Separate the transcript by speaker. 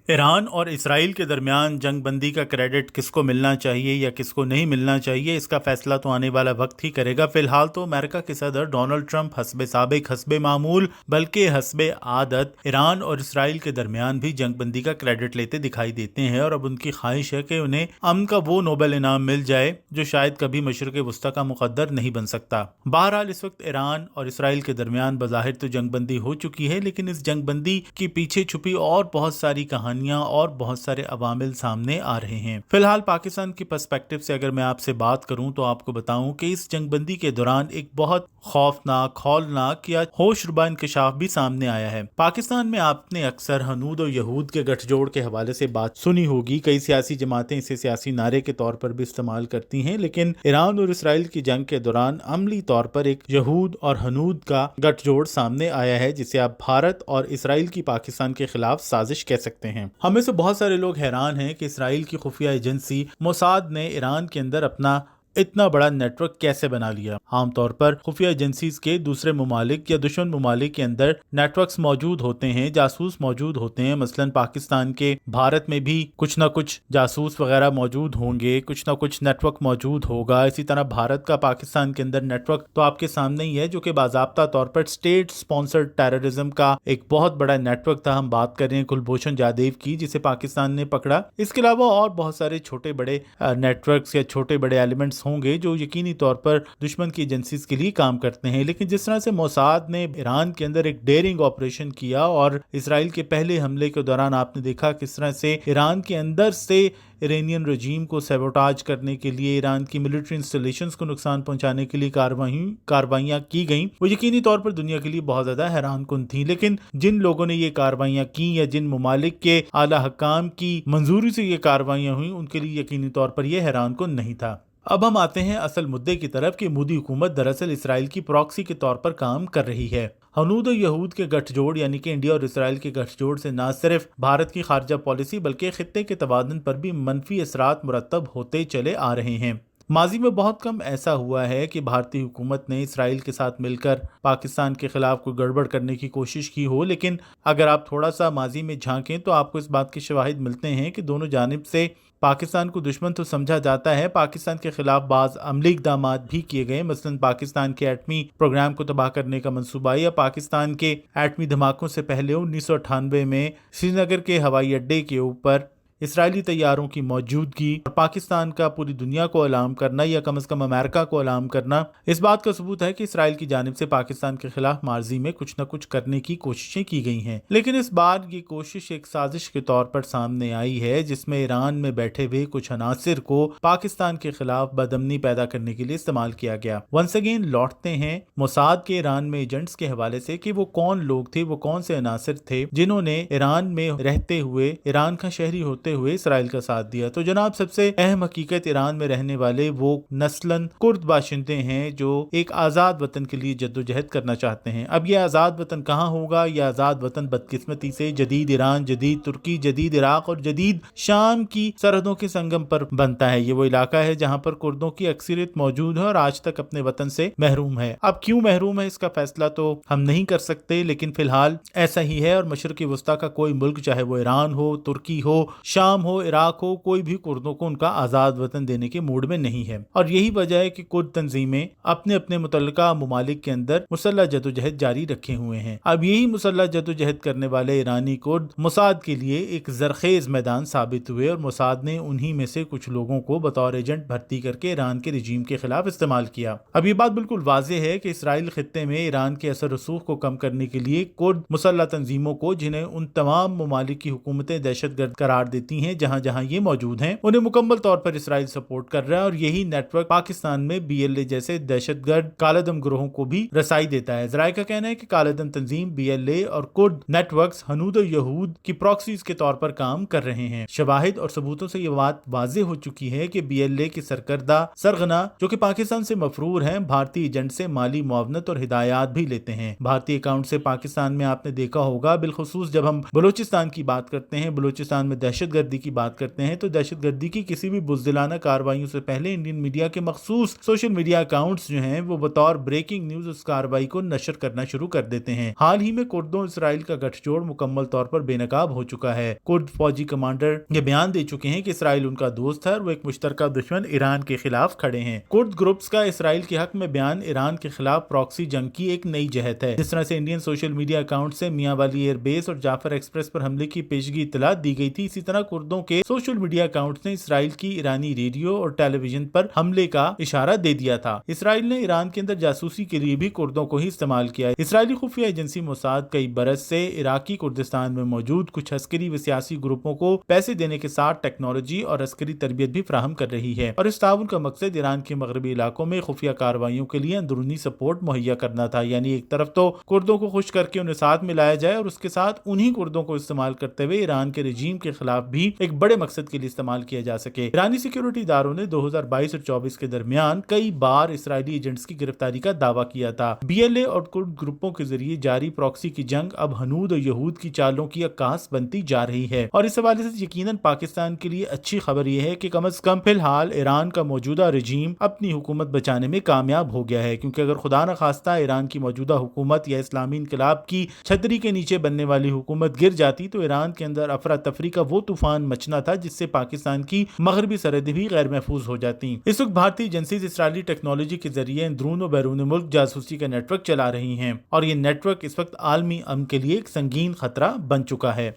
Speaker 1: ایران اور اسرائیل کے درمیان جنگ بندی کا کریڈٹ کس کو ملنا چاہیے یا کس کو نہیں ملنا چاہیے، اس کا فیصلہ تو آنے والا وقت ہی کرے گا۔ فی الحال تو امریکہ کے صدر ڈونلڈ ٹرمپ حسب سابق، حسب معمول بلکہ حسب عادت ایران اور اسرائیل کے درمیان بھی جنگ بندی کا کریڈٹ لیتے دکھائی دیتے ہیں، اور اب ان کی خواہش ہے کہ انہیں امن کا وہ نوبل انعام مل جائے جو شاید کبھی مشرق وسطیٰ کا مقدر نہیں بن سکتا۔ بہرحال اس وقت ایران اور اسرائیل کے درمیان بظاہر تو جنگ بندی ہو چکی ہے، لیکن اس جنگ بندی کی پیچھے چھپی اور بہت ساری کہانیاں اور بہت سارے عوامل سامنے آ رہے ہیں۔ فی الحال پاکستان کی پرسپیکٹو سے اگر میں آپ سے بات کروں تو آپ کو بتاؤں کہ اس جنگ بندی کے دوران ایک بہت خوفناک، ہولناک یا ہوش ربا انکشاف بھی سامنے آیا ہے۔ پاکستان میں آپ نے اکثر ہنود و یہود کے گٹھ جوڑ کے حوالے سے بات سنی ہوگی، کئی سیاسی جماعتیں اسے سیاسی نعرے کے طور پر بھی استعمال کرتی ہیں، لیکن ایران اور اسرائیل کی جنگ کے دوران عملی طور پر ایک یہود اور ہنود کا گٹھ جوڑ سامنے آیا ہے، جسے آپ بھارت اور اسرائیل کی پاکستان کے خلاف سازش کہہ سکتے ہیں۔ ہم میں سے بہت سارے لوگ حیران ہیں کہ اسرائیل کی خفیہ ایجنسی موساد نے ایران کے اندر اپنا اتنا بڑا نیٹ ورک کیسے بنا لیا۔ عام طور پر خفیہ ایجنسیز کے دوسرے ممالک یا دشمن ممالک کے اندر نیٹ ورکس موجود ہوتے ہیں، جاسوس موجود ہوتے ہیں۔ مثلا پاکستان کے بھارت میں بھی کچھ نہ کچھ جاسوس وغیرہ موجود ہوں گے، کچھ نہ کچھ نیٹ ورک موجود ہوگا۔ اسی طرح بھارت کا پاکستان کے اندر نیٹ ورک تو آپ کے سامنے ہی ہے، جو کہ باضابطہ طور پر اسٹیٹ سپانسرڈ ٹیررزم کا ایک بہت بڑا نیٹ ورک تھا۔ ہم بات کر رہے ہیں کلبھوشن جادیو کی، جسے پاکستان نے پکڑا۔ اس کے علاوہ اور بہت سارے چھوٹے بڑے نیٹ ورکس یا چھوٹے بڑے ایلیمنٹس ہوں گے جو یقینی طور پر دشمن کی ایجنسیز کے لیے کام کرتے ہیں۔ لیکن جس طرح سے موساد نے ایران کے اندر ایک ڈیرنگ آپریشن کیا اور اسرائیل کے پہلے حملے کے دوران آپ نے دیکھا کس طرح سے ایران کے اندر سے ایرانین رجیم کو سیبوٹاج کرنے کے لیے، ایران کی ملٹری انسٹالیشنز کو نقصان پہنچانے کے لیے کارروائیاں کی گئیں، وہ یقینی طور پر دنیا کے لیے بہت زیادہ حیران کن تھیں۔ لیکن جن لوگوں نے یہ کارروائیاں کی یا جن ممالک کے اعلیٰ حکام کی منظوری سے یہ کارروائیاں ہوئیں، ان کے لیے یقینی طور پر یہ حیران کن نہیں تھا۔ اب ہم آتے ہیں اصل مدعے کی طرف کہ مودی حکومت دراصل اسرائیل کی پراکسی کے طور پر کام کر رہی ہے۔ ہنود و یہود کے گٹھ جوڑ یعنی کہ انڈیا اور اسرائیل کے گٹھ جوڑ سے نہ صرف بھارت کی خارجہ پالیسی بلکہ خطے کے توازن پر بھی منفی اثرات مرتب ہوتے چلے آ رہے ہیں۔ ماضی میں بہت کم ایسا ہوا ہے کہ بھارتی حکومت نے اسرائیل کے ساتھ مل کر پاکستان کے خلاف کوئی گڑبڑ کرنے کی کوشش کی ہو، لیکن اگر آپ تھوڑا سا ماضی میں جھانکیں تو آپ کو اس بات کے شواہد ملتے ہیں کہ دونوں جانب سے پاکستان کو دشمن تو سمجھا جاتا ہے، پاکستان کے خلاف بعض عملی اقدامات بھی کیے گئے، مثلا پاکستان کے ایٹمی پروگرام کو تباہ کرنے کا منصوبہ یا پاکستان کے ایٹمی دھماکوں سے پہلے 1998 میں سری نگر کے ہوائی اڈے کے اوپر اسرائیلی طیاروں کی موجودگی اور پاکستان کا پوری دنیا کو الارم کرنا یا کم از کم امریکہ کو الارم کرنا اس بات کا ثبوت ہے کہ اسرائیل کی جانب سے پاکستان کے خلاف ماضی میں کچھ نہ کچھ کرنے کی کوششیں کی گئی ہیں۔ لیکن اس بار یہ کوشش ایک سازش کے طور پر سامنے آئی ہے، جس میں ایران میں بیٹھے ہوئے کچھ عناصر کو پاکستان کے خلاف بدامنی پیدا کرنے کے لیے استعمال کیا گیا۔ ونس اگین لوٹتے ہیں موساد کے ایران میں ایجنٹس کے حوالے سے کہ وہ کون لوگ تھے، وہ کون سے عناصر تھے جنہوں نے ایران میں رہتے ہوئے، ایران کا شہری ہوتے ہوئے اسرائیل کا ساتھ دیا۔ تو جناب سب سے اہم حقیقت، ایران میں رہنے والے وہ نسلاً کرد باشندے ہیں جو ایک آزاد وطن کے لیے جدوجہد کرنا چاہتے ہیں۔ اب یہ آزاد وطن کہاں ہوگا؟ یہ آزاد وطن بدقسمتی سے جدید ایران، جدید ترکی، جدید عراق اور جدید شام کی سرحدوں کے سنگم پر بنتا ہے۔ یہ وہ علاقہ ہے جہاں پر کردوں کی اکثریت موجود ہے اور آج تک اپنے وطن سے محروم ہے۔ اب کیوں محروم ہے اس کا فیصلہ تو ہم نہیں کر سکتے، لیکن فی الحال ایسا ہی ہے، اور مشرقی وسطیٰ کا کوئی ملک، چاہے وہ ایران ہو، ترکی ہو، شام ہو، عراق ہو، کوئی بھی کردوں کو ان کا آزاد وطن دینے کے موڈ میں نہیں ہے۔ اور یہی وجہ ہے کہ کرد تنظیمیں اپنے اپنے متعلقہ ممالک کے اندر مسلح جدوجہد جاری رکھے ہوئے ہیں۔ اب یہی مسلح جدوجہد کرنے والے ایرانی کرد موساد کے لیے ایک زرخیز میدان ثابت ہوئے، اور موساد نے انہی میں سے کچھ لوگوں کو بطور ایجنٹ بھرتی کر کے ایران کے رجیم کے خلاف استعمال کیا۔ اب یہ بات بالکل واضح ہے کہ اسرائیل خطے میں ایران کے اثر رسوخ کو کم کرنے کے لیے کرد مسلح تنظیموں کو، جنہیں ان تمام ممالک کی حکومتیں دہشت گرد قرار دیتی ہیں جہاں جہاں یہ موجود ہیں، انہیں مکمل طور پر اسرائیل سپورٹ کر رہا ہے، اور یہی نیٹ ورک پاکستان میں بی ایل اے جیسے دہشت گرد کالعدم گروہوں کو بھی رسائی دیتا ہے۔ ذرائع کا کہنا ہے کہ کالعدم تنظیم بی ایل اے اور کرد نیٹ ورکس ہنود و یہود کی پراکسیز کے طور پر کام کر رہے ہیں۔ شواہد اور ثبوتوں سے یہ بات واضح ہو چکی ہے کہ بی ایل اے کے سرکردہ سرغنہ، جو کہ پاکستان سے مفرور ہیں، بھارتی ایجنٹ سے مالی معاونت اور ہدایات بھی لیتے ہیں۔ بھارتی اکاؤنٹ سے پاکستان میں آپ نے دیکھا ہوگا، بالخصوص جب ہم بلوچستان کی بات کرتے ہیں، بلوچستان میں دہشت گردی کی بات کرتے ہیں تو دہشت گردی کی کسی بھی بزدلانہ کارروائیوں سے پہلے انڈین میڈیا کے مخصوص سوشل میڈیا اکاؤنٹس جو ہیں وہ بطور بریکنگ نیوز اس کارروائی کو نشر کرنا شروع کر دیتے ہیں۔ حال ہی میں کردوں اسرائیل کا گٹھ جوڑ مکمل طور پر بے نقاب ہو چکا ہے۔ کرد فوجی کمانڈر یہ بیان دے چکے ہیں کہ اسرائیل ان کا دوست ہے اور وہ ایک مشترکہ دشمن ایران کے خلاف کھڑے ہیں۔ کرد گروپس کا اسرائیل کے حق میں بیان ایران کے خلاف پراکسی جنگ کی ایک نئی جہت ہے۔ جس طرح سے انڈین سوشل میڈیا اکاؤنٹ سے میاں والی ایئر بیس اور جعفر ایکسپریس پر حملے کی پیشگی اطلاعات دی گئی تھی، اسی طرح کردوں کے سوشل میڈیا اکاؤنٹ نے اسرائیل کی ایرانی ریڈیو اور ٹیلی ویژن پر حملے کا اشارہ دے دیا تھا۔ اسرائیل نے ایران کے اندر جاسوسی کے لیے بھی کردوں کو ہی استعمال کیا ہے۔ اسرائیلی خفیہ ایجنسی موساد کئی برس سے عراقی کردستان میں موجود کچھ عسکری و سیاسی گروپوں کو پیسے دینے کے ساتھ ٹیکنالوجی اور عسکری تربیت بھی فراہم کر رہی ہے، اور اس تعاون کا مقصد ایران کے مغربی علاقوں میں خفیہ کارروائیوں کے لیے اندرونی سپورٹ مہیا کرنا تھا۔ یعنی ایک طرف تو کردوں کو خوش کر کے انہیں ساتھ ملایا جائے اور اس کے ساتھ انہی کردوں کو استعمال کرتے ہوئے ایران کے رجیم کے خلاف بھی ایک بڑے مقصد کے لیے استعمال کیا جا سکے۔ ایرانی سیکیورٹی اداروں نے 2022 اور 24 کے درمیان کئی بار اسرائیلی ایجنٹس کی گرفتاری کا دعویٰ کیا تھا۔ بی ایل اے اور کرد گروپوں کے ذریعے جاری پراکسی کی جنگ اب ہنود اور یہود کی چالوں کی عکاس بنتی جا رہی ہے، اور اس حوالے سے یقیناً پاکستان کے لیے اچھی خبر یہ ہے کہ کم از کم فی الحال ایران کا موجودہ رجیم اپنی حکومت بچانے میں کامیاب ہو گیا ہے، کیونکہ اگر خدا نہ خواستہ ایران کی موجودہ حکومت یا اسلامی انقلاب کی چھتری کے نیچے بننے والی حکومت گر جاتی تو ایران کے اندر افراتفری کا وہ طوفان مچنا تھا جس سے پاکستان کی مغربی سرحدیں بھی غیر محفوظ ہو جاتی۔ اس وقت بھارتی ایجنسیز اسرائیلی ٹیکنالوجی کے ذریعے اندرون و بیرون ملک جاسوسی کا نیٹ ورک چلا رہی ہیں، اور یہ نیٹ ورک اس وقت عالمی امن کے لیے ایک سنگین خطرہ بن چکا ہے۔